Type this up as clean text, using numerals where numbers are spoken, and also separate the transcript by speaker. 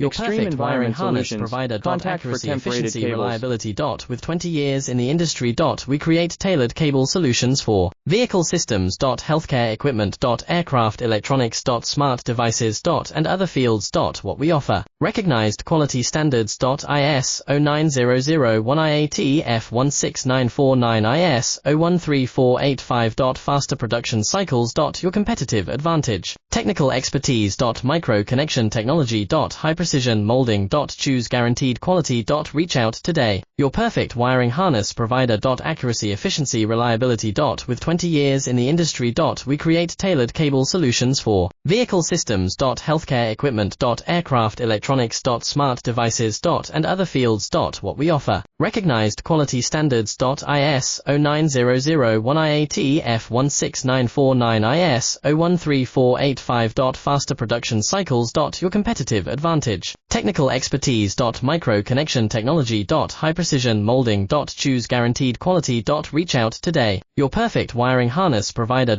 Speaker 1: Your
Speaker 2: Extreme
Speaker 1: perfect wiring
Speaker 2: environment
Speaker 1: harness
Speaker 2: solutions.
Speaker 1: provider.
Speaker 2: Contact for
Speaker 1: Accuracy,
Speaker 2: temp-rated
Speaker 1: efficiency,
Speaker 2: cables.
Speaker 1: reliability. With 20 years in the industry. We create tailored cable solutions for vehicle systems. Healthcare equipment. Aircraft electronics. Smart devices. And other fields. What we offer. Recognized quality standards. IS 09001 IAT F16949 IS 013485. Faster production cycles. Your competitive advantage. Technical expertise. Micro connection technology. High precision molding. Choose guaranteed quality. Reach out today. Your perfect wiring harness provider. Accuracy, efficiency, reliability. With 20 years in the industry. We create tailored cable solutions for vehicle systems. Healthcare equipment. Aircraft electronics. Smart devices. And other fields. What we offer. Recognized quality standards. IS 09001 IAT F16949 IS 013485. Faster production cycles. Your competitive advantage. Technical expertise. Micro connection technology. High precision molding. Choose guaranteed quality. Reach out today. Your perfect wiring harness provider.